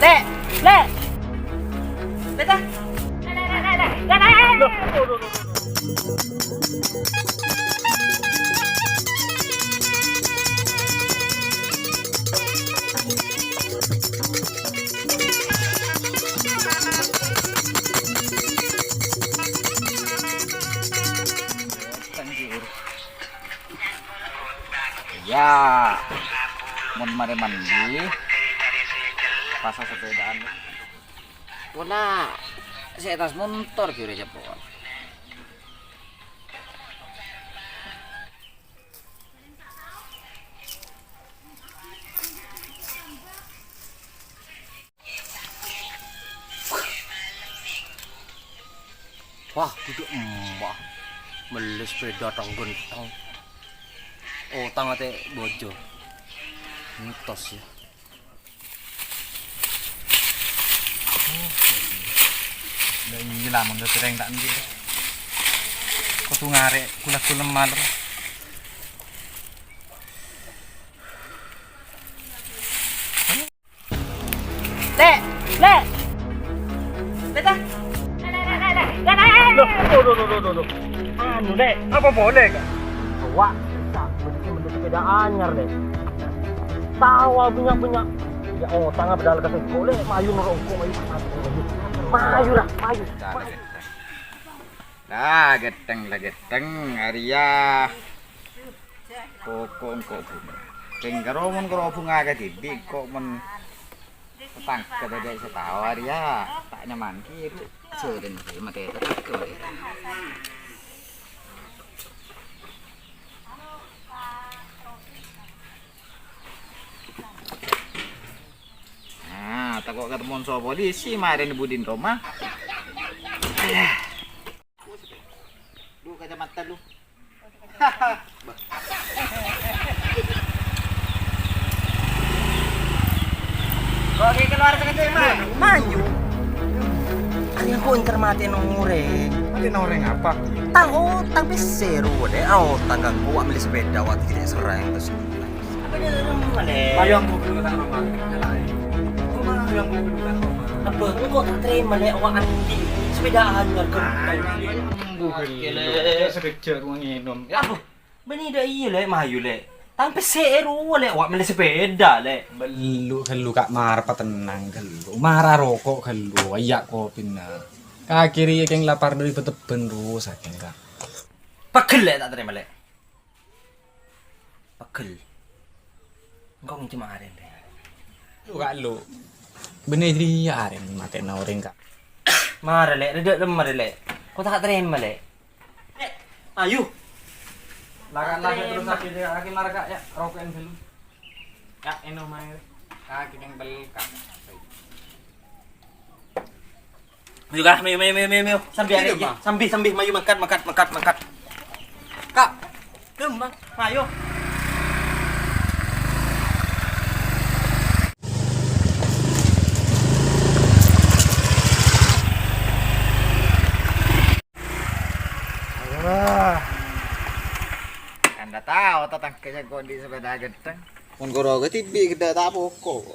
Lek, lek. Lek dah. Ya, mau mari mandi, pasang sepedaan. Wala, saya tas motor kira aja po. Wah, duduk mbak. Beli sepeda tanggung tang. Oh, tangate bojo. Mitos ya. Dah iya lah, mau tereng tak nanti. Kau tuh ngarek, kulah malam. Lek, lek. Lek dah. Loh. Anu, Lek. Apa boleh kan? Wah, bisa beli sepeda anyar, Lek. Tawa punya. Ya, oh, tangga pedal ke sego, Lek. Mayu ngerongko, mayu. Mayu lah, mayu. Lah geteng Arya. Kok bunga. King karo bunga ke titik kok men petang kedede setahu Arya. Tak nyaman ki seureun sih mate tetep ke. Nah, takut ketemu so polisi mari budin Roma. Lu kacamata lu. Oke, keluar sekejap, Man. Maju. Kalian kok intermati nongoreng. Mati noreng apa? Tang seru deh. Oh, tanggang gua ambil sepeda waktu kita serang terus. Apa dia nama deh? Mayang mobil ketang Roma. Mayang mobil ketang Roma. Apa? Kok tak terima lek awak andi sepedaan warga. Gile. Sekejar uang minum. Apa? Bani dah iya lek mayu lek. Tanpa seru lek awak ambil sepeda lek. Gelu kak marah tenang gelu marah rokok gelu ayak kopi na kiri yang lapar dari beteben terus aja kak Pegel lek tak terima lek. Pegel. Engkau nginci maren deh. lu kak lu bener dia aren mati na orang kak Marah lek, redek lemah lek. Kau tak terima lek. Lek, ayo. lagi terus lagi marah kak ya rokokin dulu ya eno main kaki yang bel kak Juga mayu. Sambil ada aja. Sambil mayu makan. Kak. Dem, Bang. Mayu. Anda tahu tentang kejadian di sepeda genteng. Mun goro ke tibi kita tak pokok.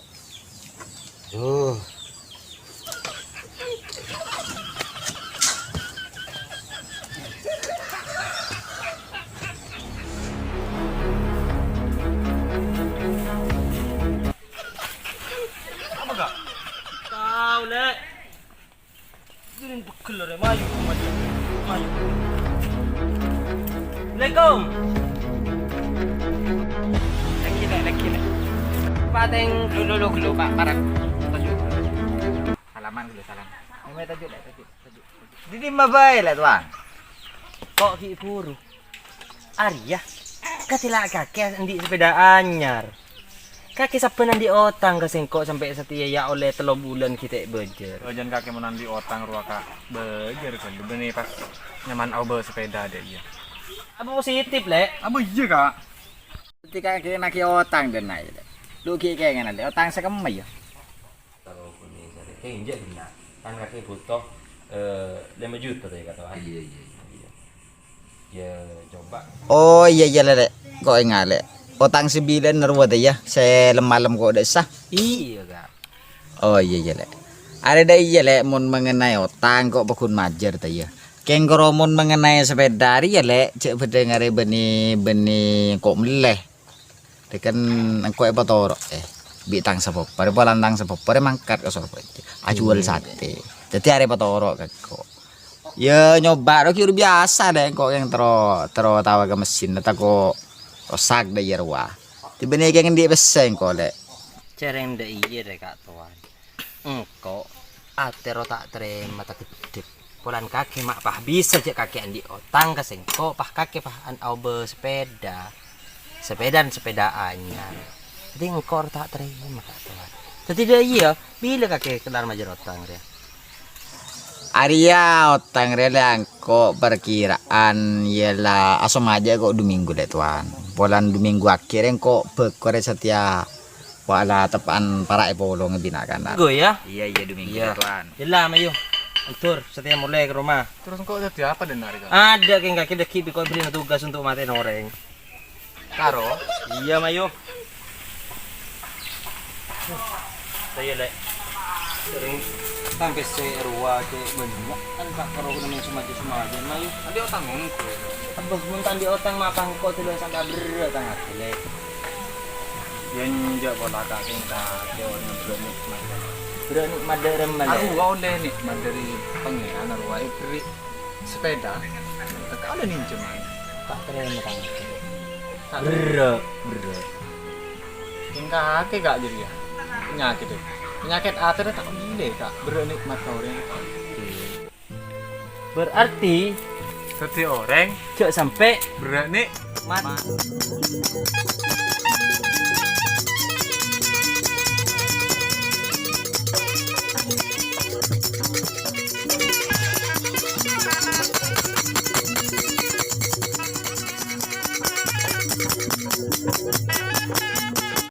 Apa kak? Tahu lek. Jadi pegel lek mayu. Assalamualaikum. Lagi. Pateng dulu Pak Parak. Tajuk. Halaman dulu salam. Ini tajuk. Jadi mabai lah tuan. Kok ki buru? Arya. Katila kakek di sepeda anyar. Kaki saben di otang kesengkok sampai setia ya oleh 3 bulan kita bejer. jangan kaki menandi otang ruang kak beger kan bener pas nyaman au sepeda deh iya Apa positif lek? apa iya kak Ketika kita nak otang dan naik. Lu kayak nanti otang sekemai ya. Kalau punya saya kayak injak gini. Kan kaki butuh 5 juta tadi kata. Iya. Ya coba. Oh iya lek. Kok ingat lek. Otang 9 nerwa deh ya. Saya lemah kok udah sah. Iya kak. Oh iya iya lek. Ada iya lek mun mengenai otang kok bakun majer ta ya. Keng mun mengenai sepeda ya lek cek bedengare beni kok meleh. Dekan engko apa toro bitang sepop. Pare polandang sepop pare mangkat ke sapa. Ajual sate. Dadi are petoro kok. Ya nyoba ro ki biasa deh kok yang tero tawa ke mesin ta kok rosak deh ya ruah. Tibene keng ndi beseng kok lek. Cereng dek iya deh kak tuan. Engkau atero tak terima tak kedip. Polan kaki mak pah bisa cek kaki andi otang ke sengko pah kaki pah an au sepeda. Sepeda anyar. Jadi engkau tak terima kak tuan. Jadi dia iya bila kaki kelar majer otang dia. Arya otang rela kok perkiraan ialah asom aja kok 2 minggu deh tuan. Polan 2 minggu akhirnya kok bekore setia wala tepan para epolo ngebinakan. Gue ya. Iya 2 minggu Iya. tuan. Jelas mayu. Antur setia mulai ke rumah. Terus kok jadi apa dan hari Ada keng kaki deki biko beli tugas untuk matiin orang. karo Iya mayu. Saya lek sering sampai serua ke banyak kan pak karo namanya semaja mayu. ada otang ngongko Abah muntan di otang mapang kok tuh sangka berat sangat lek. yang jak bola kak kita teori berani Berani madarem aku malah. wow deh nih dari pengen arwah beri sepeda tak ada ninja man Tak terima tang. tak Berat. yang kakek gak jadi ya penyakit ater tak gile kak bernikmat kau orang Berarti setiap orang cok sampai berani mati.